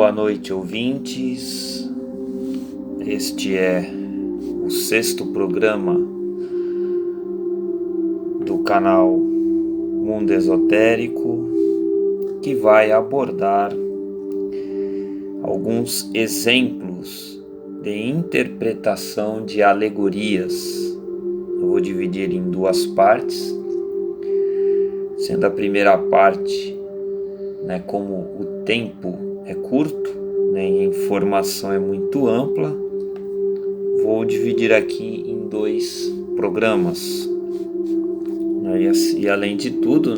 Boa noite, ouvintes. Este é o 6º programa do canal Mundo Esotérico, que vai abordar alguns exemplos de interpretação de alegorias. Eu vou dividir em 2 partes, sendo a primeira parte, como o tempo é curto, e a informação é muito ampla, vou dividir aqui em 2 programas. E além de tudo,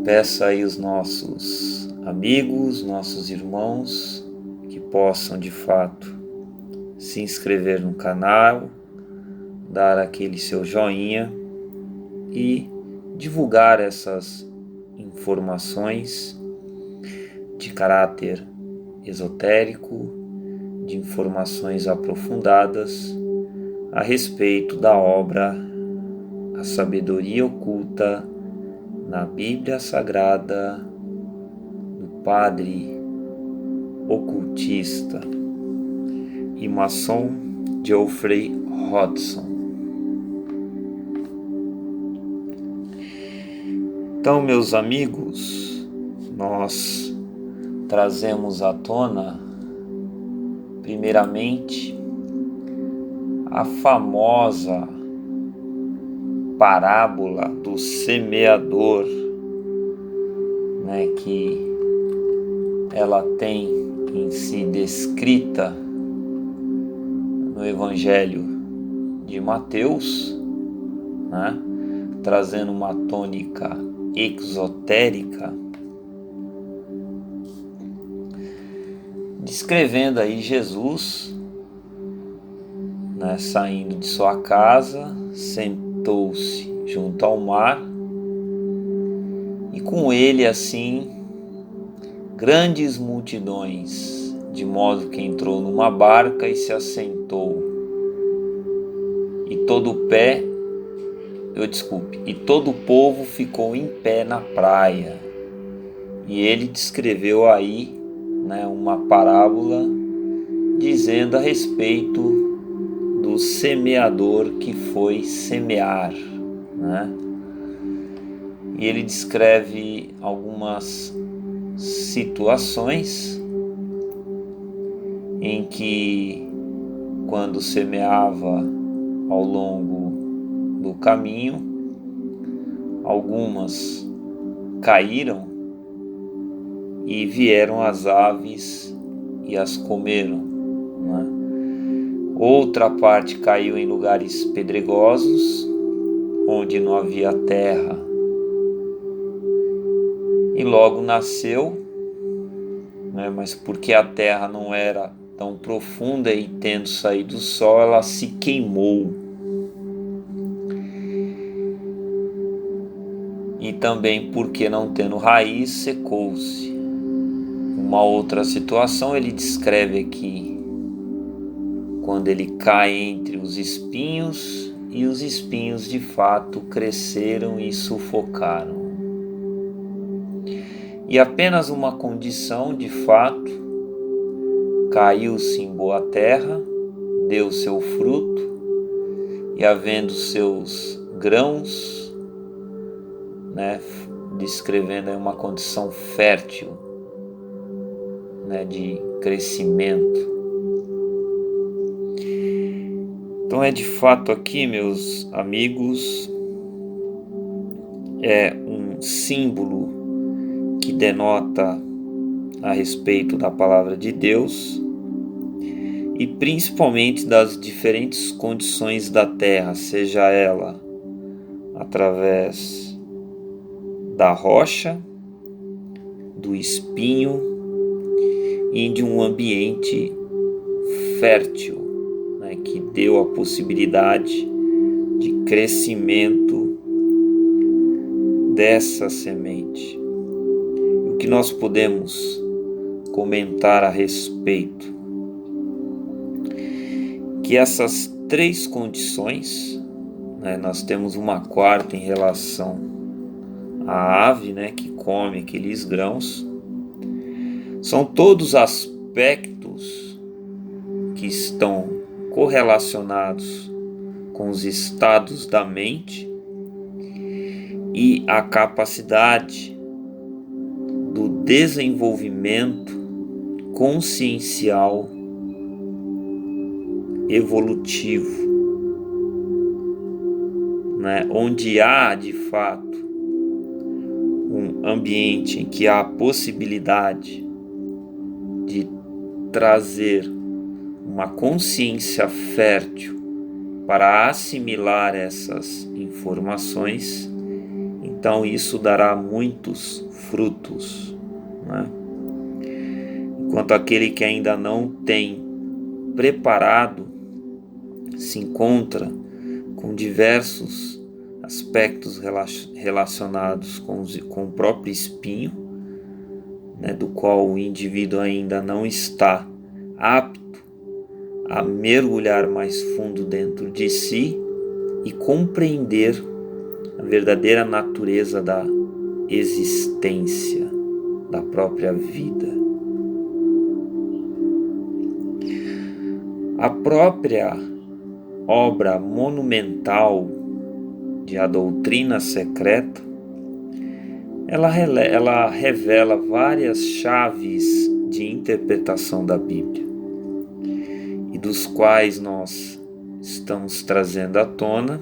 peço aí os nossos amigos, nossos irmãos, que possam de fato se inscrever no canal, dar aquele seu joinha e divulgar essas informações de caráter esotérico, de informações aprofundadas a respeito da obra A Sabedoria Oculta na Bíblia Sagrada, do padre ocultista e maçom Geoffrey Hodgson. Então, meus amigos, nós trazemos à tona, primeiramente, a famosa parábola do semeador, que ela tem em si descrita no Evangelho de Mateus, trazendo uma tônica exotérica, descrevendo aí Jesus, saindo de sua casa, sentou-se junto ao mar e com ele assim grandes multidões, de modo que entrou numa barca e se assentou, e todo o povo ficou em pé na praia. E ele descreveu aí uma parábola dizendo a respeito do semeador que foi semear, E ele descreve algumas situações em que, quando semeava ao longo do caminho, algumas caíram e vieram as aves e as comeram. Outra parte caiu em lugares pedregosos, onde não havia terra, e logo nasceu, mas porque a terra não era tão profunda e tendo saído do sol, ela se queimou. E também porque, não tendo raiz, secou-se. Uma outra situação ele descreve aqui, quando ele cai entre os espinhos, e os espinhos de fato cresceram e sufocaram. E apenas uma condição, de fato, caiu-se em boa terra, deu seu fruto, e havendo seus grãos, descrevendo aí uma condição fértil, de crescimento. Então de fato aqui, meus amigos, é um símbolo que denota a respeito da palavra de Deus e principalmente das diferentes condições da terra, seja ela através da rocha, do espinho e de um ambiente fértil, que deu a possibilidade de crescimento dessa semente. O que nós podemos comentar a respeito? Que essas 3 condições, nós temos uma quarta em relação à ave, que come aqueles grãos, São todos aspectos que estão correlacionados com os estados da mente e a capacidade do desenvolvimento consciencial evolutivo, né? Onde há de fato um ambiente em que há a possibilidade de trazer uma consciência fértil para assimilar essas informações, então isso dará muitos frutos, né? Enquanto aquele que ainda não tem preparado se encontra com diversos aspectos relacionados com o próprio espinho, né, do qual o indivíduo ainda não está apto a mergulhar mais fundo dentro de si e compreender a verdadeira natureza da existência, da própria vida. A própria obra monumental de A Doutrina Secreta, ela revela várias chaves de interpretação da Bíblia, e dos quais nós estamos trazendo à tona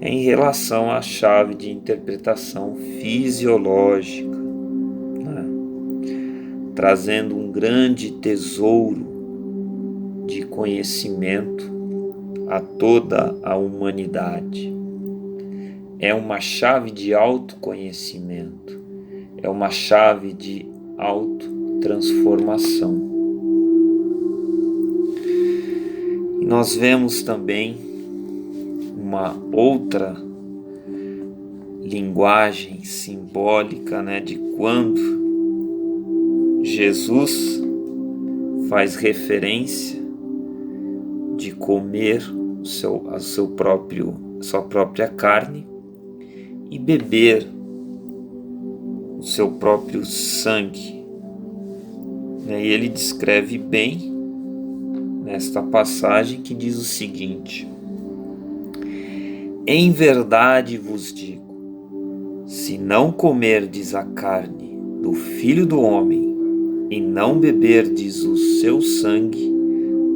em relação à chave de interpretação fisiológica, né? Trazendo um grande tesouro de conhecimento a toda a humanidade. É uma chave de autoconhecimento, é uma chave de autotransformação. E nós vemos também uma outra linguagem simbólica, né, de quando Jesus faz referência de comer sua própria carne e beber o seu próprio sangue. E ele descreve bem nesta passagem, que diz o seguinte: em verdade vos digo, se não comerdes a carne do Filho do Homem e não beberdes o seu sangue,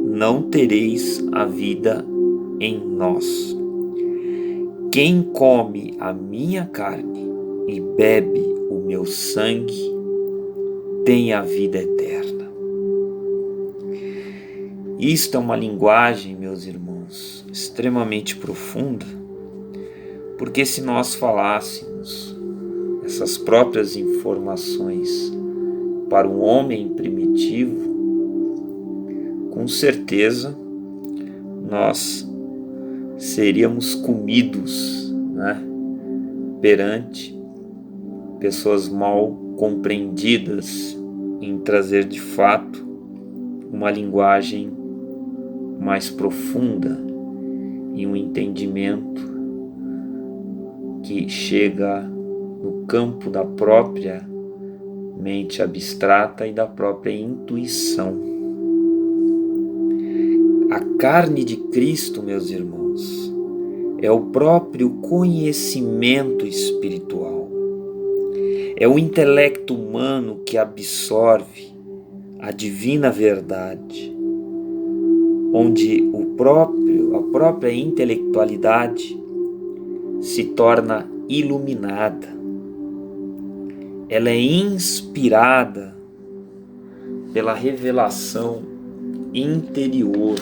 não tereis a vida em nós. Quem come a minha carne e bebe o meu sangue tem a vida eterna. Isto é uma linguagem, meus irmãos, extremamente profunda, porque se nós falássemos essas próprias informações para um homem primitivo, com certeza nós seríamos comidos, né, perante pessoas mal compreendidas em trazer de fato uma linguagem mais profunda e um entendimento que chega no campo da própria mente abstrata e da própria intuição. A carne de Cristo, meus irmãos, é o próprio conhecimento espiritual. É o intelecto humano que absorve a divina verdade, onde a própria intelectualidade se torna iluminada. Ela é inspirada pela revelação interior.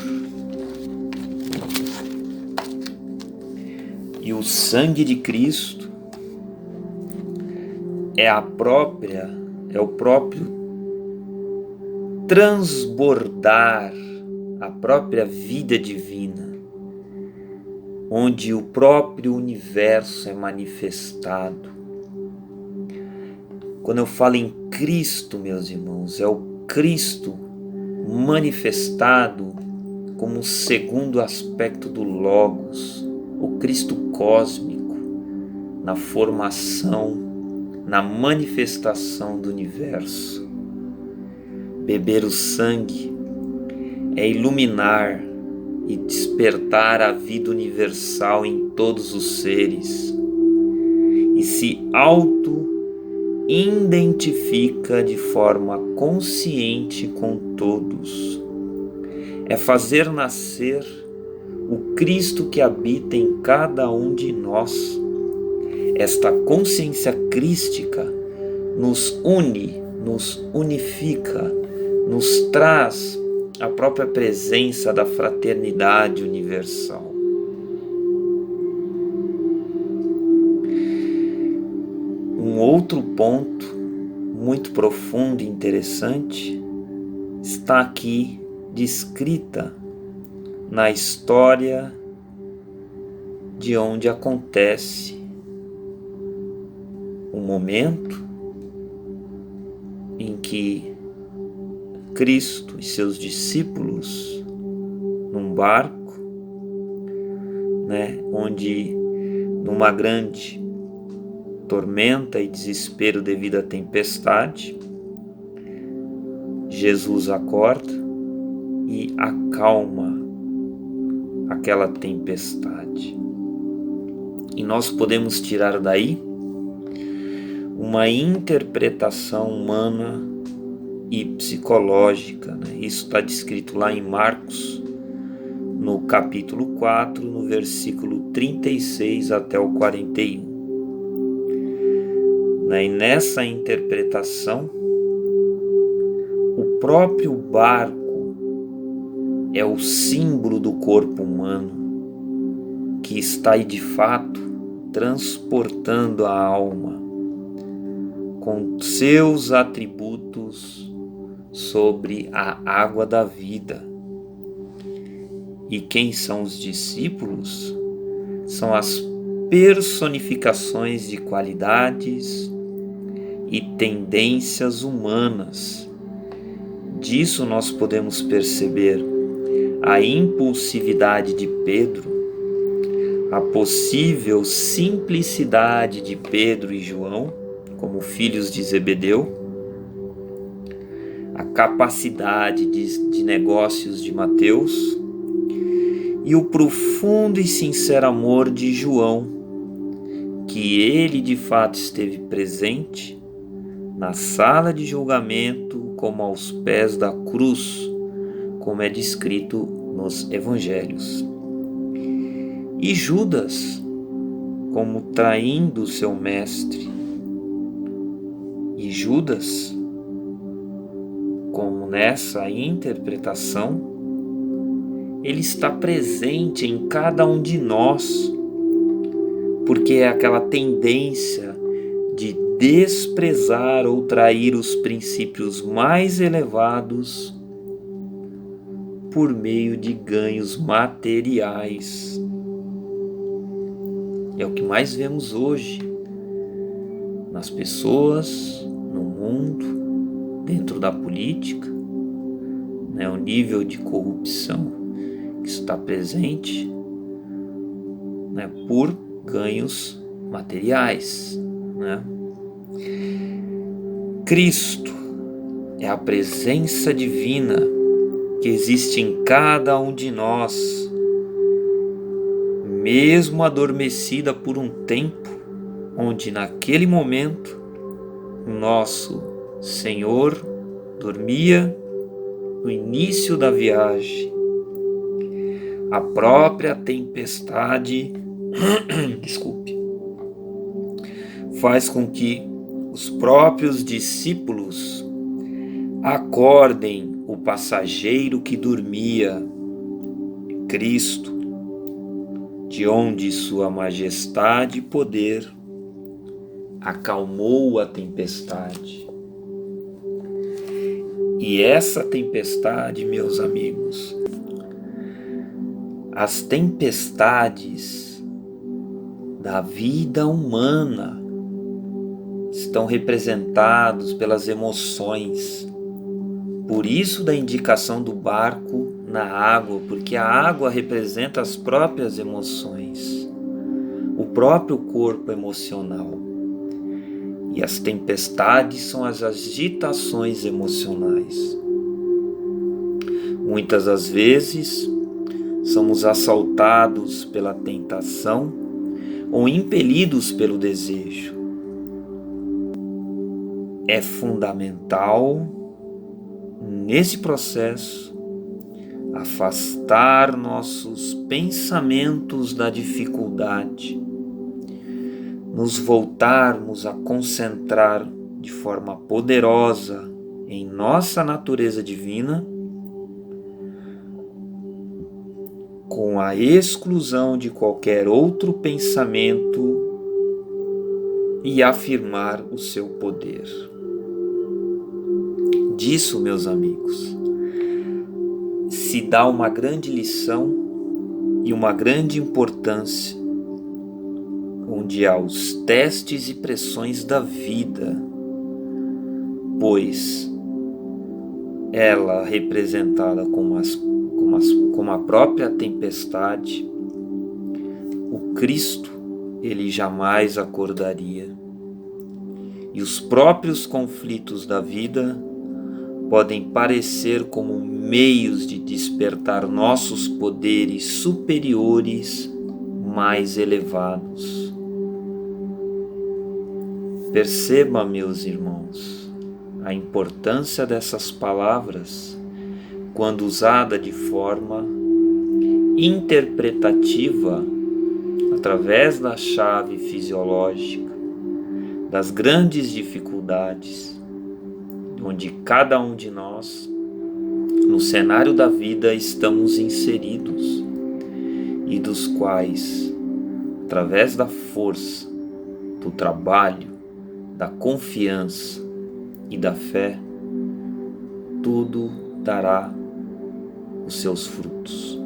E o sangue de Cristo é o próprio transbordar a própria vida divina, onde o próprio universo é manifestado. Quando eu falo em Cristo, meus irmãos, é o Cristo manifestado como o segundo aspecto do Logos, o Cristo cósmico, na formação, na manifestação do universo. Beber o sangue é iluminar e despertar a vida universal em todos os seres e se auto-identifica de forma consciente com todos. É fazer nascer o Cristo que habita em cada um de nós. Esta consciência crística nos une, nos unifica, nos traz a própria presença da fraternidade universal. Um outro ponto muito profundo e interessante está aqui descrita na história de onde acontece o momento em que Cristo e seus discípulos, num barco, onde numa grande tormenta e desespero devido à tempestade, Jesus acorda e acalma aquela tempestade. E nós podemos tirar daí uma interpretação humana e psicológica. Isso está descrito lá em Marcos, no capítulo 4, no versículo 36 até o 41. E nessa interpretação, o próprio barco é o símbolo do corpo humano que está aí de fato transportando a alma com seus atributos sobre a água da vida. E quem são os discípulos? São as personificações de qualidades e tendências humanas. Disso nós podemos perceber a impulsividade de Pedro, a possível simplicidade de Pedro e João, como filhos de Zebedeu, a capacidade de negócios de Mateus e o profundo e sincero amor de João, que ele de fato esteve presente na sala de julgamento como aos pés da cruz, como é descrito nos evangelhos. E Judas, como traindo seu mestre. E Judas, como nessa interpretação, ele está presente em cada um de nós, porque é aquela tendência de desprezar ou trair os princípios mais elevados por meio de ganhos materiais. É o que mais vemos hoje nas pessoas, no mundo, dentro da política, o nível de corrupção que está presente, por ganhos materiais. Cristo é a presença divina que existe em cada um de nós, mesmo adormecida por um tempo, onde naquele momento nosso Senhor dormia no início da viagem. A própria tempestade faz com que os próprios discípulos acordem o passageiro que dormia, Cristo, de onde sua majestade e poder acalmou a tempestade. E essa tempestade, meus amigos, as tempestades da vida humana estão representados pelas emoções. Por isso da indicação do barco na água, porque a água representa as próprias emoções, o próprio corpo emocional. E as tempestades são as agitações emocionais. Muitas das vezes somos assaltados pela tentação ou impelidos pelo desejo. É fundamental, nesse processo, afastar nossos pensamentos da dificuldade, nos voltarmos a concentrar de forma poderosa em nossa natureza divina, com a exclusão de qualquer outro pensamento e afirmar o seu poder. Disso, meus amigos, se dá uma grande lição e uma grande importância, onde há os testes e pressões da vida, pois ela, representada como a própria tempestade, o Cristo, ele jamais acordaria. E os próprios conflitos da vida podem parecer como meios de despertar nossos poderes superiores mais elevados. Perceba, meus irmãos, a importância dessas palavras quando usada de forma interpretativa através da chave fisiológica das grandes dificuldades onde cada um de nós, no cenário da vida, estamos inseridos e dos quais, através da força, do trabalho, da confiança e da fé, tudo dará os seus frutos.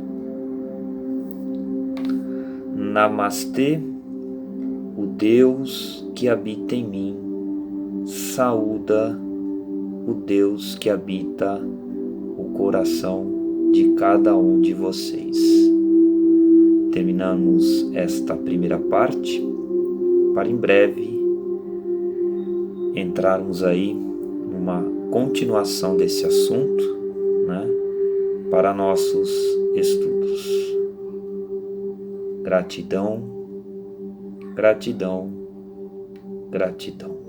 Namastê, o Deus que habita em mim, saúda o Deus que habita o coração de cada um de vocês. Terminamos esta primeira parte, para em breve entrarmos aí numa continuação desse assunto, para nossos estudos. Gratidão, gratidão, gratidão.